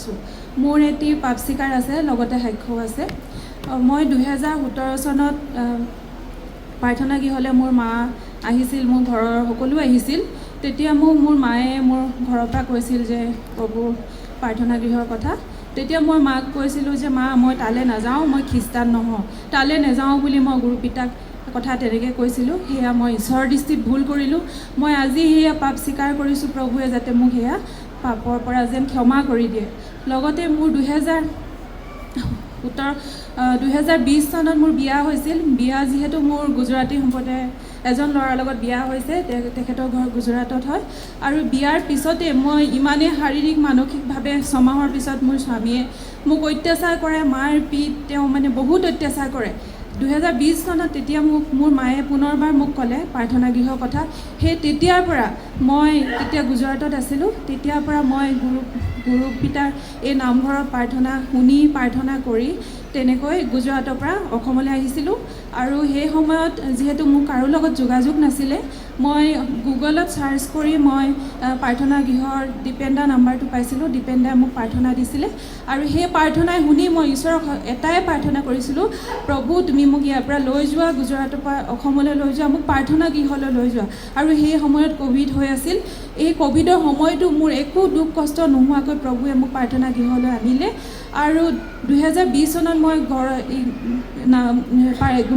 আহিছোঁ। মোৰ এটি পাপ স্বীকাৰ আছে, লগতে সাক্ষ্যও আছে। মই 2017 চনত প্ৰাৰ্থনা গৃহলৈ মোৰ মা আহিছিল, মোৰ ঘৰৰ সকলো আহিছিল। তেতিয়া মোৰ মায়ে মোৰ ঘৰৰ পৰা কৈছিল যে প্ৰভুৰ প্ৰাৰ্থনা গৃহৰ কথা। তেতিয়া মই মাক কৈছিলোঁ যে মা, মই তালৈ নাযাওঁ, মই খ্ৰীষ্টান নহওঁ, তালৈ নাযাওঁ বুলি মই গুৰু পিতাক কথা তেনেকৈ কৈছিলোঁ। সেয়া মই ঈশ্বৰৰ দৃষ্টিত ভুল কৰিলোঁ। মই আজি সেয়া পাপ স্বীকাৰ কৰিছোঁ, প্ৰভুৱে যাতে মোক সেয়া পাপৰ পৰা যেন ক্ষমা কৰি দিয়ে। লগতে মোৰ 2020 চনত মোৰ বিয়া হৈছিল। বিয়া যিহেতু মোৰ গুজৰাটী সম্প্ৰদায়ৰ এজন ল'ৰাৰ লগত বিয়া হৈছে, তেখেতৰ ঘৰ গুজৰাটত হয়। আৰু বিয়াৰ পিছতে মই ইমানেই শাৰীৰিক মানসিকভাৱে ছমাহৰ পিছত মোৰ স্বামীয়ে মোক অত্যাচাৰ কৰে, মাৰ পিত, তেওঁ মানে বহুত অত্যাচাৰ কৰে। 2020 চনত তেতিয়া মোৰ মায়ে পুনৰবাৰ মোক ক'লে প্ৰাৰ্থনা গৃহৰ কথা। সেই তেতিয়াৰ পৰা মই তেতিয়া গুজৰাটত আছিলোঁ, তেতিয়াৰ পৰা মই গুৰু পিতাৰ এই নামঘৰৰ প্ৰাৰ্থনা শুনি, প্ৰাৰ্থনা কৰি তেনেকৈ গুজৰাটৰ পৰা অসমলৈ আহিছিলোঁ। আৰু সেই সময়ত যিহেতু মোৰ কাৰো লগত যোগাযোগ নাছিলে, মই গুগলত চাৰ্চ কৰি মই প্ৰাৰ্থনা গৃহৰ দীপেনদা নাম্বাৰটো পাইছিলোঁ। দীপেনদাই মোক প্ৰাৰ্থনা দিছিলে আৰু সেই প্ৰাৰ্থনাই শুনি মই ঈশ্বৰক এটাই প্ৰাৰ্থনা কৰিছিলোঁ, প্ৰভু তুমি মোক ইয়াৰ পৰা লৈ যোৱা, গুজৰাটৰ পৰা অসমলৈ লৈ যোৱা, মোক প্ৰাৰ্থনা গৃহলৈ লৈ যোৱা। আৰু সেই সময়ত ক'ভিড হৈ আছিল। এই ক'ভিডৰ সময়তো মোৰ একো দুখ কষ্ট নোহোৱাকৈ প্ৰভুৱে মোক প্ৰাৰ্থনা গৃহলৈ আনিলে। আৰু 2020 চনত মই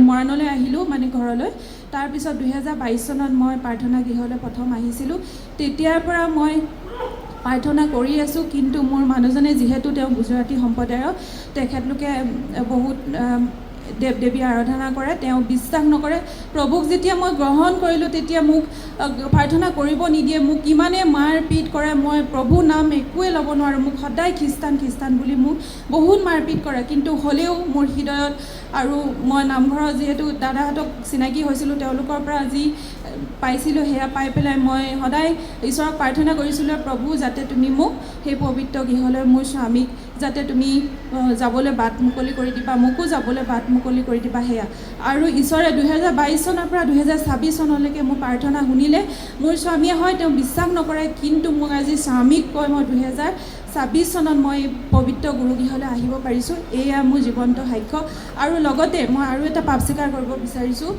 মৰাণলৈ আহিলোঁ, মানে ঘৰলৈ। তাৰপিছত 2022 চনত মই প্ৰাৰ্থনা গৃহলৈ প্ৰথম আহিছিলোঁ। তেতিয়াৰ পৰা মই প্ৰাৰ্থনা কৰি আছোঁ। কিন্তু মোৰ মানুহজনে যিহেতু তেওঁ গুজৰাটী সম্প্ৰদায়ৰ, তেখেতলোকে বহুত দেৱ দেৱী আৰাধনা কৰে, তেওঁ বিশ্বাস নকৰে। প্ৰভুক যেতিয়া মই গ্ৰহণ কৰিলোঁ, তেতিয়া মোক প্ৰাৰ্থনা কৰিব নিদিয়ে, মোক ইমানেই মাৰ পিট কৰে, মই প্ৰভু নাম একোৱে ল'ব নোৱাৰোঁ। মোক সদায় খ্ৰীষ্টান বুলি মোক বহুত মাৰপিট কৰে। কিন্তু হ'লেও মোৰ হৃদয়ত, আৰু মই নামঘৰত যিহেতু দাদাহঁতক চিনাকি হৈছিলোঁ, তেওঁলোকৰ পৰা যি পাইছিলোঁ সেয়া পাই পেলাই মই সদায় ঈশ্বৰক প্ৰাৰ্থনা কৰিছিলোঁ, প্ৰভু যাতে তুমি মোক সেই পবিত্ৰ গৃহলৈ, মোৰ স্বামীক যাতে তুমি যাবলৈ বাট মুকলি কৰি দিবা, মোকো যাবলৈ বাট মুকলি কৰি দিবা সেয়া। আৰু ঈশ্বৰে 2022 চনৰ পৰা 2026 চনলৈকে মোৰ প্ৰাৰ্থনা শুনিলে। মোৰ স্বামীয়ে হয় তেওঁ বিশ্বাস নকৰে, কিন্তু মোক আজি স্বামীক কৈ মই 2026 চনত মই পবিত্ৰ গুৰুগৃহলৈ আহিব পাৰিছোঁ। এয়া মোৰ জীৱন্ত সাক্ষ্য। আৰু লগতে মই আৰু এটা পাপ স্বীকাৰ কৰিব বিচাৰিছোঁ।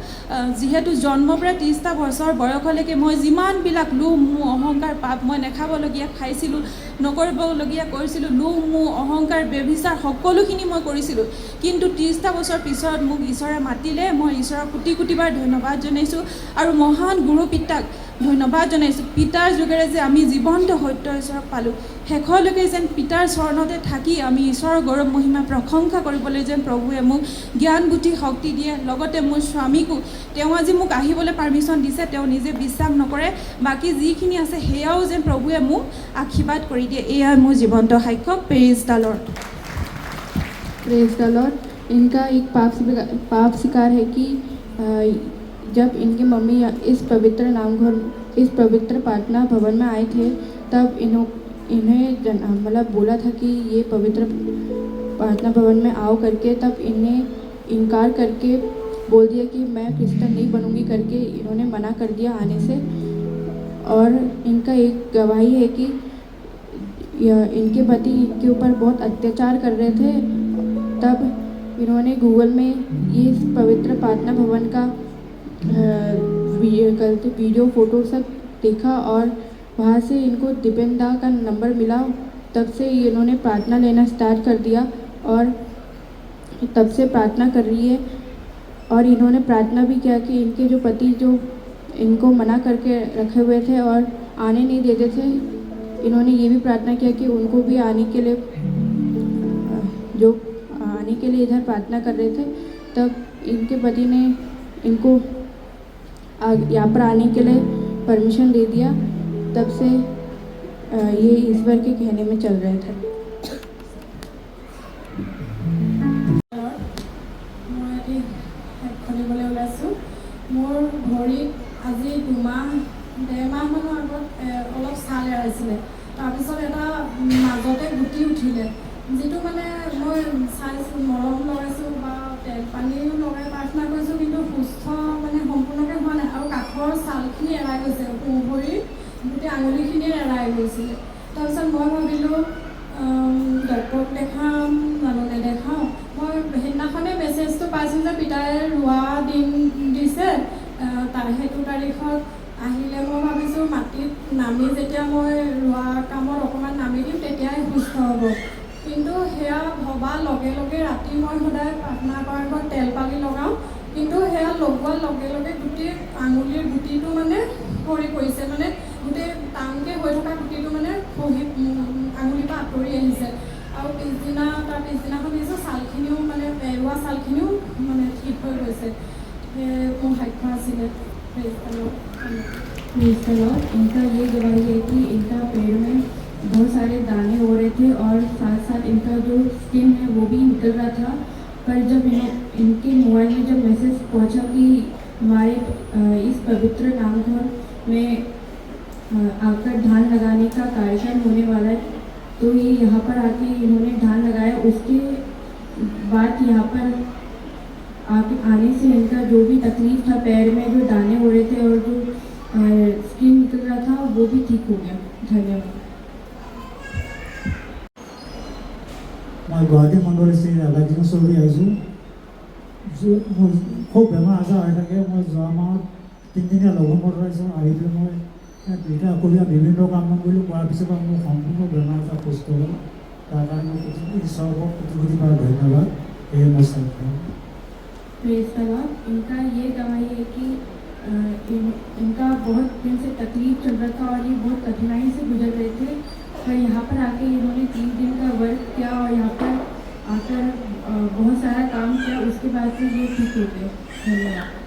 যিহেতু জন্মৰ পৰা 30টা বছৰ বয়সলৈকে মই যিমানবিলাক লোভ, মোহ, অহংকাৰ, পাপ মই নাখাবলগীয়া খাইছিলোঁ, নকৰিবলগীয়া কৰিছিলোঁ, লোভ, মোহ, অহংকাৰ, ব্যভিচাৰ সকলোখিনি মই কৰিছিলোঁ। কিন্তু 30টা বছৰ পিছত মোক ঈশ্বৰে মাতিলে। মই ঈশ্বৰক কোটি কোটিবাৰ ধন্যবাদ জনাইছোঁ আৰু মহান গুৰু পিতাক ধন্যবাদ জনাইছোঁ। পিতাৰ যোগেৰে যে আমি জীৱন্ত সত্য ঈশ্বৰক পালোঁ, শেষলৈকে যেন পিতাৰ চৰণতে থাকি আমি ঈশ্বৰৰ গৌৰৱ মহিমা প্ৰশংসা কৰিবলৈ যেন প্ৰভুৱে মোক জ্ঞান বুদ্ধি শক্তি দিয়ে। লগতে মোৰ স্বামীকো তেওঁ আজি মোক আহিবলৈ পাৰ্মিশ্যন দিছে। তেওঁ নিজে বিশ্বাস নকৰে, বাকী যিখিনি আছে সেয়াও যেন প্ৰভুৱে মোক আশীৰ্বাদ কৰি দিয়ে। এয়াই মোৰ জীৱন্ত সাক্ষ্য। Praise the lord. Praise the Lord. इनका एक पाप स्वीकार है कि जब इनकी मम्मी इस पवित्र नामघर, इस पवित्र प्रार्थना भवन में आए थे, तब इन्हें मतलब बोला था कि ये पवित्र प्रार्थना भवन में आओ करके। तब इन्हें इनकार करके बोल दिया कि मैं क्रिश्चियन नहीं बनूंगी करके इन्होंने मना कर दिया आने से। और इनका एक गवाही है कि इनके पति इनके ऊपर बहुत अत्याचार कर रहे थे। तब इन्होंने गूगल में ये पवित्र प्रार्थना भवन का वीडियो फ़ोटो सब देखा और वहाँ से इनको दीपेंदा का नंबर मिला। तब से इन्होंने प्रार्थना लेना स्टार्ट कर दिया और तब से प्रार्थना कर रही है। और इन्होंने प्रार्थना भी किया कि इनके जो पति जो इनको मना करके रखे हुए थे और आने नहीं देते थे, इन्होंने ये भी प्रार्थना किया कि उनको भी आने के लिए इधर प्रार्थना कर रहे थे। तब इनके पति ने इनको यहाँ पर आने के लिए परमिशन दे दिया। तब से ये ईश्वर के कहने में चल रहे थे। মোৰ ভৰিত আজি 2-1.5 মাহৰ আগত অলপ ছাল এৰাইছিলে। তাৰপিছত এটা মাজতে গুটি উঠিলে, যিটো মানে মই চাইছোঁ, মলম লগাইছোঁ বা তেল পানীও লগাই প্ৰাৰ্থনা কৰিছোঁ, কিন্তু সুস্থ মানে সম্পূৰ্ণকৈ হোৱা নাই। আৰু কাষৰ ছালখিনি এৰাই গৈছে, ভৰিৰ গোটেই আঙুলিখিনিয়ে এৰাই গৈছিলে। তাৰপিছত মই ভাবিলোঁ ডক্টৰক দেখাম জানো নেদেখাওঁ। মই সেইদিনাখনে মেছেজটো পাইছোঁ যে পিতাই ৰোৱা দিন দিছে, সেইটো তাৰিখত আহিলে মই ভাবিছোঁ মাটিত নামি যেতিয়া মই ৰোৱা কামত অকণমান নামি দিম তেতিয়াই সুস্থ হ'ব। কিন্তু সেয়া ভবাৰ লগে লগে ৰাতি মই সদায় প্ৰাৰ্থনা কৰাৰ আগত তেল পালি লগাওঁ, কিন্তু সেয়া লগোৱাৰ লগে লগে গোটেই আঙুলিৰ গুটিটো মানে সৰি পৰিছে, মানে গোটেই টানকৈ হৈ থকা গুটিটো মানে আঙুলিৰ পৰা আঁতৰি আহিছে। আৰু তাৰ পিছদিনাখন দেখিছোঁ ছালখিনিও মানে এৰুৱা ছালখিনিও মানে ঠিক হৈ গৈছে। মোৰ সাক্ষ্য আছিলে। Praise the Lord. इनका ये गवाही है कि इनका पैर में बहुत सारे दाने हो रहे थे और साथ साथ इनका जो स्किन है वो भी निकल रहा था। पर जब इनके मोबाइल में जब मैसेज पहुंचा कि हमारे इस पवित्र नामघर में आकर धान लगाने का कार्यक्रम होने वाला है, तो ये यहाँ पर आके इन्होंने धान लगाया। उसके बाद यहाँ पर आने से इनका जो भी तकलीफ था, पैर में जो दाने हो रहे थे और जो स्किन निकल रहा था वो भी ठीक हो गया। धन्यवाद। मैं गुवाहाटी मंडल से लाइटिंग चौधरी आईसूँ। মোৰ খুব বেমাৰ আজাৰ হৈ থাকে। মই যোৱা মাহত 3 দিনীয়া লঘোণ ৰাখিছোঁ। আহি পেলাই মই দুইটা অকলীয়া বিভিন্ন কাম কৰিলোঁ। কৰাৰ পিছত মোৰ সম্পূৰ্ণ বেমাৰ আজাৰ সুস্থ হ'ল। তাৰ কাৰণে ঈশ্বৰক কোটি বাৰ ধন্যবাদ। এয়ে মই চাইছোঁ। Praise the Lord. इनका ये गवाही है कि इनका बहुत दिन से तकलीफ चल रहा था और ये बहुत कठिनाई से गुजर रहे थे, पर यहाँ पर आके इन्होंने 3 दिन का वर्क किया और यहाँ पर आकर बहुत सारा काम किया। उसके बाद से ये ठीक हो गए। धन्यवाद।